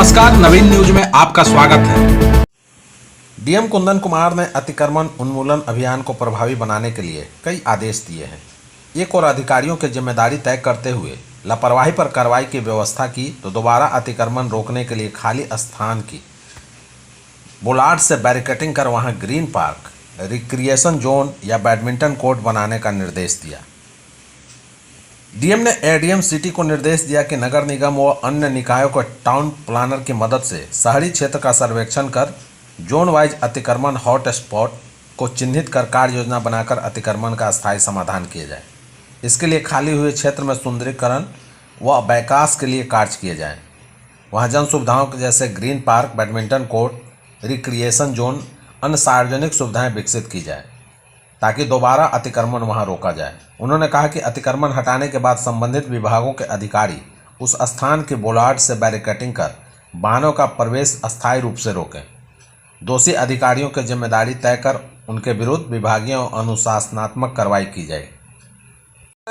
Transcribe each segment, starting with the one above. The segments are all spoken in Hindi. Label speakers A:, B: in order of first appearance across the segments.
A: नमस्कार, नवीन न्यूज में आपका स्वागत है।
B: डीएम कुंदन कुमार ने अतिक्रमण उन्मूलन अभियान को प्रभावी बनाने के लिए कई आदेश दिए हैं। एक और अधिकारियों की जिम्मेदारी तय करते हुए लापरवाही पर कार्रवाई की व्यवस्था की तो दोबारा अतिक्रमण रोकने के लिए खाली स्थान की बोलार्ड से बैरिकेडिंग कर वहां ग्रीन पार्क, रिक्रिएशन जोन या बैडमिंटन कोर्ट बनाने का निर्देश दिया। डीएम ने एडीएम सिटी को निर्देश दिया कि नगर निगम व अन्य निकायों को टाउन प्लानर की मदद से शहरी क्षेत्र का सर्वेक्षण कर जोन वाइज अतिक्रमण हॉट स्पॉट को चिन्हित कर कार्य योजना बनाकर अतिक्रमण का अस्थायी समाधान किया जाए। इसके लिए खाली हुए क्षेत्र में सुंदरीकरण व विकास के लिए कार्य किए जाएँ। वहाँ जन सुविधाओं के जैसे green park, badminton court, recreation zone, अन्य सार्वजनिक सुविधाएं विकसित की जाए ताकि दोबारा अतिक्रमण वहां रोका जाए। उन्होंने कहा कि अतिक्रमण हटाने के बाद संबंधित विभागों के अधिकारी उस स्थान के बोलार्ड से बैरिकेडिंग कर वाहनों का प्रवेश अस्थायी रूप से रोकें। दोषी अधिकारियों की जिम्मेदारी तय कर उनके विरुद्ध विभागीय और अनुशासनात्मक कार्रवाई की जाए।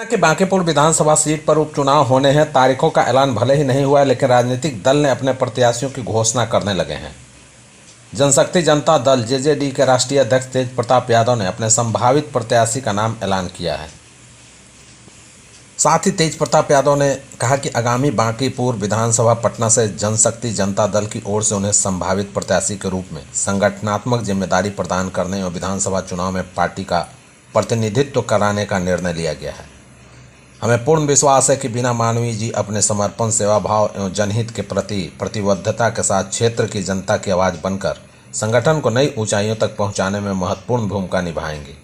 B: कि बांकीपुर विधानसभा सीट पर उपचुनाव होने हैं। तारीखों का ऐलान भले ही नहीं हुआ है, लेकिन राजनीतिक दल ने अपने प्रत्याशियों की घोषणा करने लगे हैं। जनशक्ति जनता दल जेजेडी के राष्ट्रीय अध्यक्ष तेज प्रताप यादव ने अपने संभावित प्रत्याशी का नाम ऐलान किया है। साथ ही तेज प्रताप यादव ने कहा कि आगामी बांकीपुर विधानसभा पटना से जनशक्ति जनता दल की ओर से उन्हें संभावित प्रत्याशी के रूप में संगठनात्मक जिम्मेदारी प्रदान करने और विधानसभा चुनाव में पार्टी का प्रतिनिधित्व कराने का निर्णय लिया गया है। हमें पूर्ण विश्वास है कि बिना मानवी जी अपने समर्पण, सेवा भाव एवं जनहित के प्रति प्रतिबद्धता के साथ क्षेत्र की जनता की आवाज़ बनकर संगठन को नई ऊंचाइयों तक पहुंचाने में महत्वपूर्ण भूमिका निभाएंगे।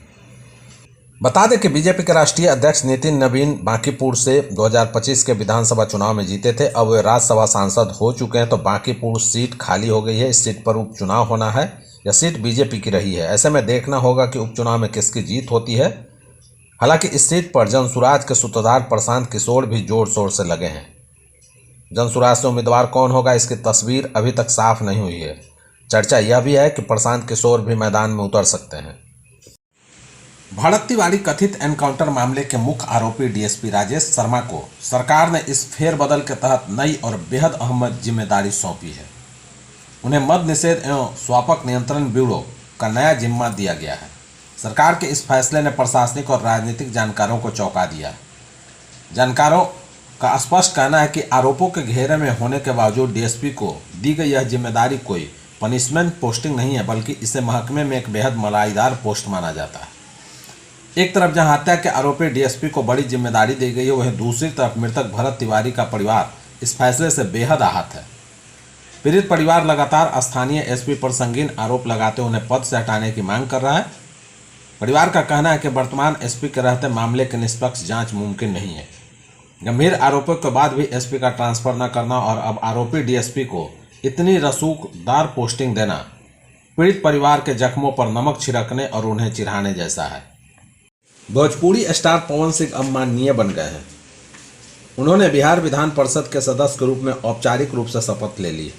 B: बता दें कि बीजेपी के राष्ट्रीय अध्यक्ष नितिन नवीन बांकीपुर से 2025 के विधानसभा चुनाव में जीते थे। अब वे राज्यसभा सांसद हो चुके हैं, तो बांकीपुर सीट खाली हो गई है। इस सीट पर उपचुनाव होना है। यह सीट बीजेपी की रही है। ऐसे में देखना होगा कि उपचुनाव में किसकी जीत होती है। हालांकि इस सीट पर जनसुराज के सूत्रधार प्रशांत किशोर भी जोर शोर से लगे हैं। जनसुराज से उम्मीदवार कौन होगा, इसकी तस्वीर अभी तक साफ नहीं हुई है। चर्चा यह भी है कि प्रशांत किशोर भी मैदान में उतर सकते हैं। भड़क तिवारी कथित एनकाउंटर मामले के मुख्य आरोपी डीएसपी राजेश शर्मा को सरकार ने इस फेरबदल के तहत नई और बेहद अहम जिम्मेदारी सौंपी है। उन्हें मद्य निषेध एवं स्वापक नियंत्रण ब्यूरो का नया जिम्मा दिया गया है। सरकार के इस फैसले ने प्रशासनिक और राजनीतिक जानकारों को चौंका दिया। जानकारों का स्पष्ट कहना है कि आरोपों के घेरे में होने के बावजूद डीएसपी को दी गई यह जिम्मेदारी कोई पनिशमेंट पोस्टिंग नहीं है, बल्कि इसे महकमे में एक बेहद मलाईदार पोस्ट माना जाता है। एक तरफ जहां हत्या के आरोपी डीएसपी को बड़ी जिम्मेदारी दी गई है, वहीं दूसरी तरफ मृतक भरत तिवारी का परिवार इस फैसले से बेहद आहत है। पीड़ित परिवार लगातार स्थानीय एसपी पर संगीन आरोप लगाते उन्हें पद से हटाने की मांग कर रहा है। परिवार का कहना है कि वर्तमान एसपी के रहते मामले की निष्पक्ष जांच मुमकिन नहीं है। गंभीर आरोपों के बाद भी एसपी का ट्रांसफर न करना और अब आरोपी डीएसपी को इतनी रसूखदार पोस्टिंग देना पीड़ित परिवार के जख्मों पर नमक छिड़कने और उन्हें चिढ़ाने जैसा है। भोजपुरी स्टार पवन सिंह अब माननीय बन गए हैं। उन्होंने बिहार विधान परिषद के सदस्य के रूप में औपचारिक रूप से शपथ ले ली।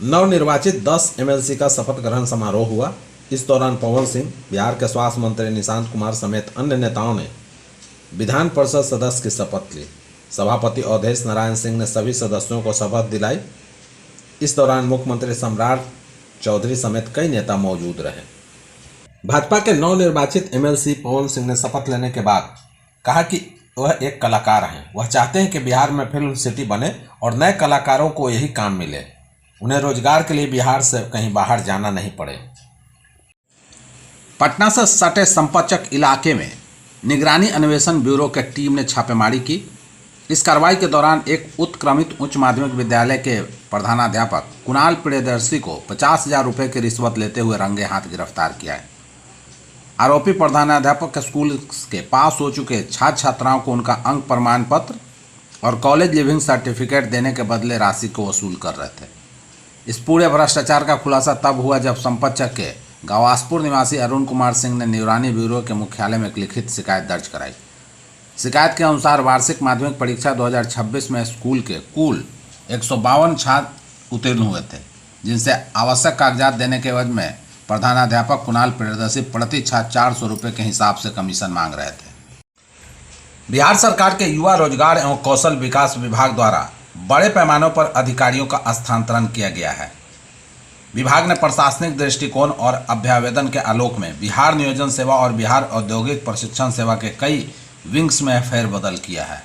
B: नवनिर्वाचित 10 एमएलसी का शपथ ग्रहण समारोह हुआ। इस दौरान पवन सिंह, बिहार के स्वास्थ्य मंत्री निशांत कुमार समेत अन्य नेताओं ने विधान परिषद सदस्य की शपथ ली। सभापति अवधेश नारायण सिंह ने सभी सदस्यों को शपथ दिलाई। इस दौरान मुख्यमंत्री सम्राट चौधरी समेत कई नेता मौजूद रहे। भाजपा के नवनिर्वाचित एमएलसी पवन सिंह ने शपथ लेने के बाद कहा कि वह एक कलाकार हैं। वह चाहते हैं कि बिहार में फिल्म सिटी बने और नए कलाकारों को यही काम मिले। उन्हें रोजगार के लिए बिहार से कहीं बाहर जाना नहीं पड़े।
A: पटना से सटे संपतचक इलाके में निगरानी अन्वेषण ब्यूरो की टीम ने छापेमारी की। इस कार्रवाई के दौरान एक उत्क्रमित उच्च माध्यमिक विद्यालय के प्रधानाध्यापक कुणाल प्रियदर्शी को 50,000 रुपये की रिश्वत लेते हुए रंगे हाथ गिरफ्तार किया है। आरोपी प्रधानाध्यापक के स्कूल के पास हो चुके छात्र छात्राओं को उनका अंक प्रमाण पत्र और कॉलेज लिविंग सर्टिफिकेट देने के बदले राशि को वसूल कर रहे थे। इस पूरे भ्रष्टाचार का खुलासा तब हुआ जब संपतचक के गवासपुर निवासी अरुण कुमार सिंह ने निगरानी ब्यूरो के मुख्यालय में एक लिखित शिकायत दर्ज कराई। शिकायत के अनुसार वार्षिक माध्यमिक परीक्षा 2026 में स्कूल के कुल 152 छात्र उत्तीर्ण हुए थे, जिनसे आवश्यक कागजात देने के एवज में प्रधानाध्यापक कुणाल प्रियदर्शी प्रति छात्र 400 रुपये के हिसाब से कमीशन मांग रहे थे।
B: बिहार सरकार के युवा रोजगार एवं कौशल विकास विभाग द्वारा
A: बड़े पैमाने पर अधिकारियों का स्थानांतरण किया गया है। विभाग ने प्रशासनिक दृष्टिकोण और अभ्यावेदन के आलोक में बिहार नियोजन सेवा और बिहार औद्योगिक प्रशिक्षण सेवा के कई विंग्स में फेरबदल किया है।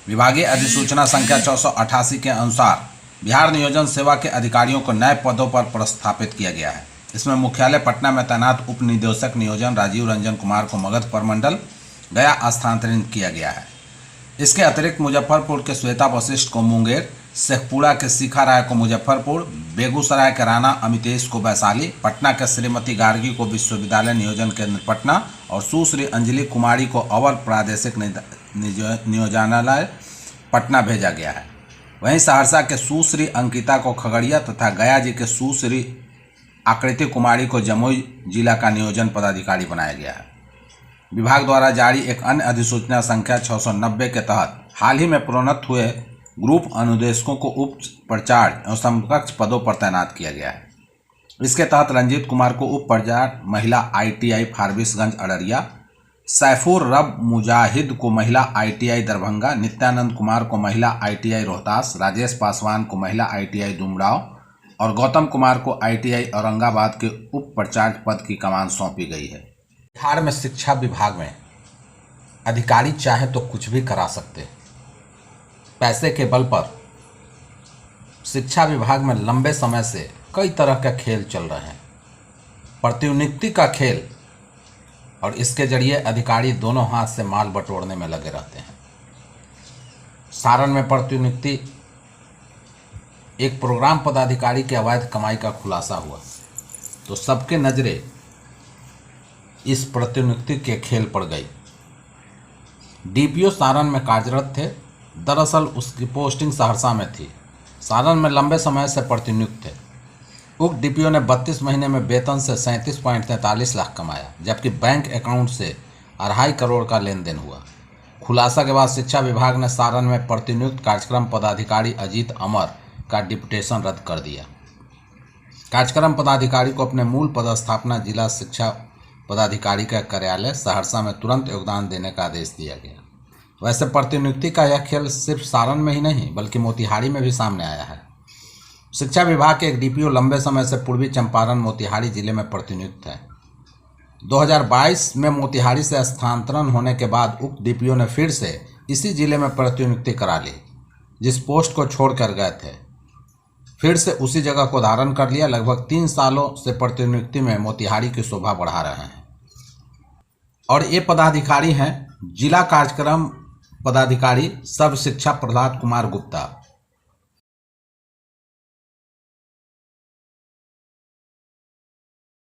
A: विभागीय अधिसूचना संख्या 688 के अनुसार बिहार नियोजन सेवा के अधिकारियों को नए पदों पर प्रस्थापित किया गया है। इसमें मुख्यालय पटना में तैनात उप निदेशक नियोजन राजीव रंजन कुमार को मगध प्रमंडल गया स्थानांतरित किया गया है। इसके अतिरिक्त मुजफ्फरपुर के श्वेता वशिष्ठ को मुंगेर, शेखपुरा के शिखा राय को मुजफ्फरपुर, बेगूसराय के राणा अमितेश को वैशाली, पटना के श्रीमती गार्गी को विश्वविद्यालय नियोजन केंद्र पटना और सुश्री अंजलि कुमारी को अवर प्रादेशिक नियोजनालय पटना भेजा गया है। वहीं सहरसा के सुश्री अंकिता को खगड़िया तथा गया जी के सुश्री आकृति कुमारी को जमुई जिला का नियोजन पदाधिकारी बनाया गया है। विभाग द्वारा जारी एक अन्य अधिसूचना संख्या 690 के तहत हाल ही में प्रोन्नत हुए ग्रुप अनुदेशकों को उप प्रचार्ज एवं समकक्ष पदों पर तैनात किया गया है। इसके तहत रंजीत कुमार को उप प्रचार्ज महिला ITI फारबिसगंज अररिया, सैफुर रब मुजाहिद को महिला ITI दरभंगा, नित्यानंद कुमार को महिला ITI रोहतास, राजेश पासवान को महिला ITI दुमराव और गौतम कुमार को ITI औरंगाबाद के उप प्रचार्ज पद की कमान सौंपी गई है। बिहार में शिक्षा विभाग में अधिकारी चाहे तो कुछ भी करा सकते हैं। पैसे के बल पर शिक्षा विभाग में लंबे समय से कई तरह के खेल चल रहे हैं। प्रतिनियुक्ति का खेल, और इसके जरिए अधिकारी दोनों हाथ से माल बटोरने में लगे रहते हैं। सारण में प्रतिनियुक्ति एक प्रोग्राम पदाधिकारी के अवैध कमाई का खुलासा हुआ तो सबके नज़रें इस प्रतिनियुक्ति के खेल पर गई। DPO सारण में कार्यरत थे, दरअसल उसकी पोस्टिंग सहरसा में थी। सारण में लंबे समय से प्रतिनियुक्त थे। उक्त DPO ने 32 महीने में वेतन से 37.43 लाख कमाया, जबकि बैंक अकाउंट से 2.5 करोड़ का लेन देन हुआ। खुलासा के बाद शिक्षा विभाग ने सारण में प्रतिनियुक्त कार्यक्रम पदाधिकारी अजीत अमर का डिप्यूटेशन रद्द कर दिया। कार्यक्रम पदाधिकारी को अपने मूल पदस्थापना जिला शिक्षा पदाधिकारी का कार्यालय सहरसा में तुरंत योगदान देने का आदेश दिया गया। वैसे प्रतिनियुक्ति का यह खेल सिर्फ सारण में ही नहीं बल्कि मोतिहारी में भी सामने आया है। शिक्षा विभाग के एक DPO लंबे समय से पूर्वी चंपारण मोतिहारी जिले में प्रतिनियुक्त है। 2022 में मोतिहारी से स्थानांतरण होने के बाद उक्त DPO ने फिर से इसी जिले में प्रतिनियुक्ति करा ली। जिस पोस्ट को छोड़कर गए थे फिर से उसी जगह को धारण कर लिया। लगभग 3 सालों से प्रतिनियुक्ति में मोतिहारी की शोभा बढ़ा रहे हैं। और ये पदाधिकारी हैं जिला कार्यक्रम पदाधिकारी सब शिक्षा प्रहलाद कुमार गुप्ता।